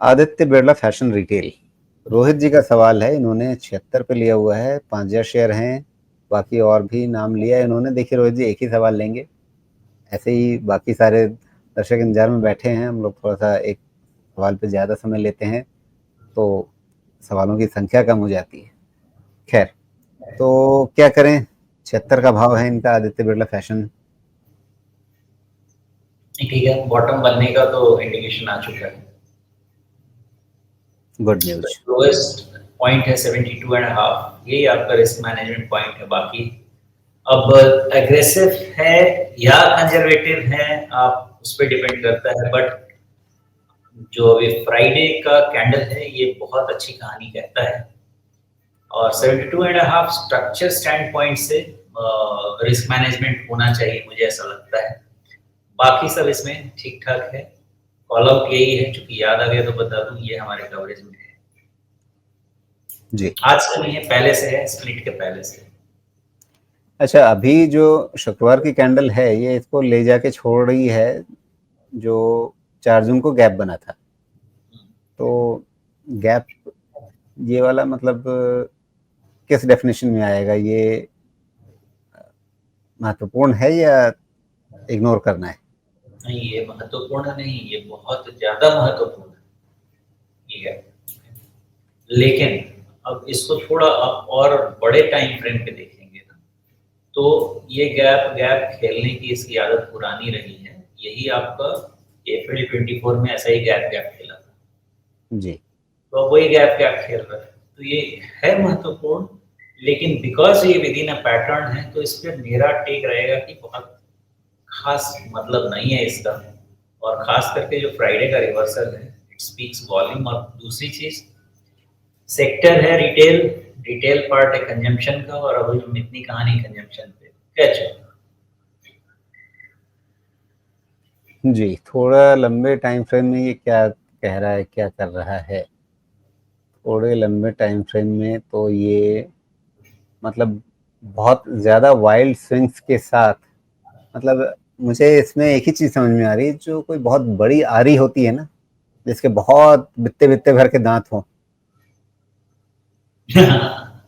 Aditya Birla fashion retail. Rohit ji का सवाल है, इन्होंने 76 पे लिया हुआ है, 5000 शेयर हैं, बाकी और भी नाम लिया है इन्होंने। देखिए रोहित जी, एक ही सवाल लेंगे, ऐसे ही बाकी सारे दर्शक इंतजार में बैठे हैं। हम लोग थोड़ा सा एक सवाल पे ज़्यादा समय लेते हैं तो सवालों की संख्या कम हो जाती है। खैर, तो क्या करें, 76 का भाव है इनका, आदित्य बिरला फैशन। ठीक है, बॉटम बनने का तो इंडिकेशन आ चुका है। Good news. लोएस्ट पॉइंट है 72.5, यही आपका रिस्क मैनेजमेंट पॉइंट है। बाकी अब एग्रेसिव है या कंजर्वेटिव है, आप उस पर डिपेंड करता है। बट जो अभी फ्राइडे का कैंडल है, ये बहुत अच्छी कहानी कहता है। और 72.5 स्ट्रक्चर स्टैंड पॉइंट से रिस्क मैनेजमेंट होना चाहिए, मुझे ऐसा लगता है। बाकी सब इसमें ठीक ठाक है। कॉल आउट यही है, चूंकि याद आ गया तो बता दूं, ये हमारे कवरेज में है जी। आज से नहीं है, पहले से है, स्प्लिट के पहले से। अच्छा, अभी जो शुक्रवार की कैंडल है, ये इसको ले जाके छोड़ रही है जो 4 जून को गैप बना था। तो गैप ये वाला मतलब किस डेफिनेशन में आएगा? ये महत्वपूर्ण है या इग्नोर करना है? नहीं, ये महत्वपूर्ण नहीं, ये बहुत ज्यादा महत्वपूर्ण है ये गैप। लेकिन अब इसको थोड़ा आप और बड़े टाइम फ्रेम पे देखेंगे ना, तो ये गैप गैप खेलने की इसकी आदत पुरानी रही है। यही आपका अप्रैल 24 में ऐसा ही गैप गैप खेला था, जी। तो अब वही गैप गैप खेल रहा है। तो ये है महत्वपूर्ण, लेकिन बिकॉज ये विद इन अ पैटर्न है, तो इस पर मेरा टेक रहेगा कि बहुत खास मतलब नहीं है इसका। और खास करके जो फ्राइडे का रिवर्सल है, इट स्पीक्स वॉल्यूम। और दूसरी चीज, सेक्टर है रिटेल, रिटेल पार्ट है कंजम्पशन का, और अभी हम इतनी कहानी कंजम्पशन पे कैच है। जी, थोड़ा लंबे टाइम फ्रेम में ये क्या कह रहा है, क्या कर रहा है? थोड़े लंबे टाइम फ्रेम में तो ये मतलब बहुत ज़्यादा वाइल्ड स्विंग्स के साथ, मतलब मुझे इसमें एक ही चीज़ समझ में आ रही है, जो कोई बहुत बड़ी आरी होती है ना, जिसके बहुत बित्ते-बित्ते भर के दाँत हों। हाँ,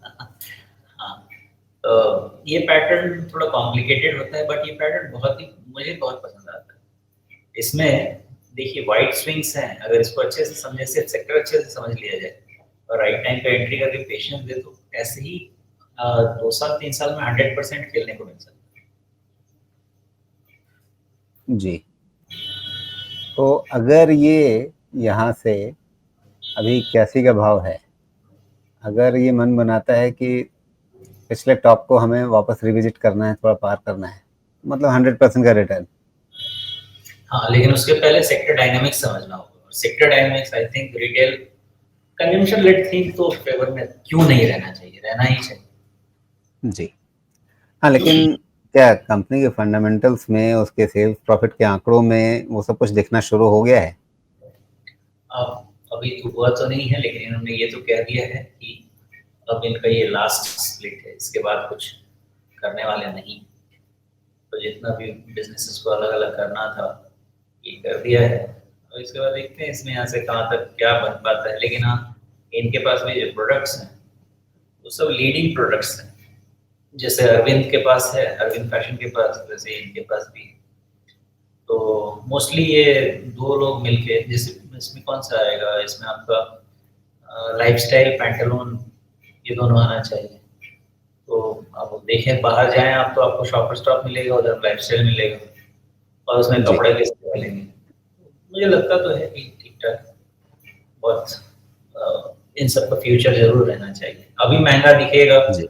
तो ये पैटर्न थोड़ा कॉम्प्लिकेटेड होता है, बट ये पैटर्न बहुत ही मुझे बहुत पसंद आता है। इसमें देखिए वाइड स्विंग्स हैं, अगर इसको अच्छे से समझे, सिर्फ सेक्टर अच्छे से समझ लिया जाए और राइट टाइम पे एंट्री करके पेशेंस दे, तो ऐसे ही 2 साल 3 साल में 100% खेलने को मिल सकता है। जी। तो अगर ये यहाँ से, अभी 81 का भाव है, अगर ये मन बनाता है कि पिछले टॉप को हमें वापस रिविजिट करना है, थोड़ा पार करना है, मतलब 100% का रिटर्न। हाँ, लेकिन उसके पहले सेक्टर डायनामिक्स समझना होगा। और sector dynamics I think retail consumption let think तो फेवर में क्यों नहीं रहना चाहिए, रहना ही चाहिए। जी। हाँ, लेकिन क्या कंपनी के फंडामेंटल्स में, उसके सेल्स प्रॉफिट के आंकड़ों में वो सब कुछ दिखना शुरू हो गया है? अभी तो हुआ तो नहीं है, लेकिन इन्होंने ये तो कह दिया है कि अब इनका ये लास्ट स्प्लिट है, इसके बाद कुछ करने वाले नहीं। तो जितना भी बिजनेसेस को अलग अलग करना था, ये कर दिया है। और इसके बाद देखते हैं इसमें यहाँ से कहाँ तक क्या बन पाता है। लेकिन हाँ, इनके पास भी जो प्रोडक्ट्स हैं, वो सब लीडिंग प्रोडक्ट्स हैं। जैसे अरविंद के पास है, अरविंद फैशन के पास, वैसे इनके पास भी। तो मोस्टली ये दो लोग मिलके, जैसे इसमें कौन सा आएगा, इसमें आपका लाइफस्टाइल पैंटालून, ये दोनों आना चाहिए। तो आप देखें, बाहर जाएं आप तो आपको शॉपर स्टॉप मिलेगा, उधर लाइफस्टाइल मिलेगा, और उसमें जी। कपड़े किसके मिलेंगे। मुझे लगता तो है कि ठीक ठाक बहुत इन सब का फ्यूचर जरूर रहना चाहिए। अभी महंगा दिखेगा। जी।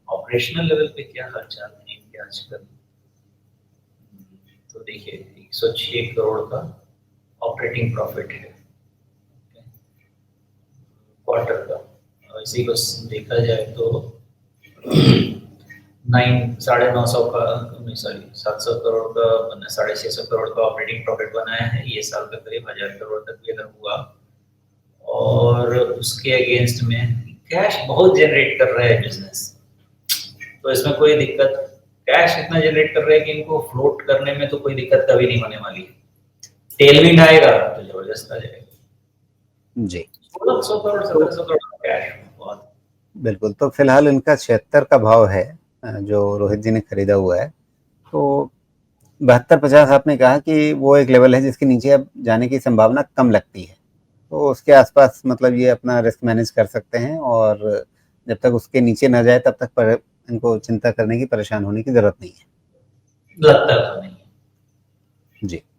ऑपरेशनल लेवल पे क्या हालचाल है इनके आजकल, तो देखिए 106 करोड़ का ऑपरेटिंग प्रॉफिट है क्वार्टर का। और इसी को देखा जाए तो 950 का, नहीं सॉरी 700 करोड़ का, 650 करोड़ का ऑपरेटिंग प्रॉफिट बनाया है ये साल का, करीब 1000 करोड़ तक भी अगर हुआ। और उसके अगेंस्ट में कैश बहुत जनरेट कर रहा है बिजनेस, तो इसमें कोई दिक्कत, कैश इतना जनरेट कर रहे हैं कि इनको फ्लोट करने में तो कोई दिक्कत कभी नहीं होने वाली है। टेलविंड आएगा तो जबरदस्त आ जाएगा। जी। 1600 करोड़ 1700 करोड़ कैश बहुत। बिल्कुल, तो फिलहाल इनका 76 का भाव है जो रोहित जी ने खरीदा हुआ है। तो 72-50 आपने कहा कि वो एक लेवल है जिसके नीचे अब जाने की संभावना कम लगती है। तो उसके आसपास मतलब ये अपना रिस्क मैनेज कर सकते हैं और जब तक उसके नीचे ना जाए तब तक इनको चिंता करने की, परेशान होने की जरूरत नहीं है। लगता तो नहीं। जी।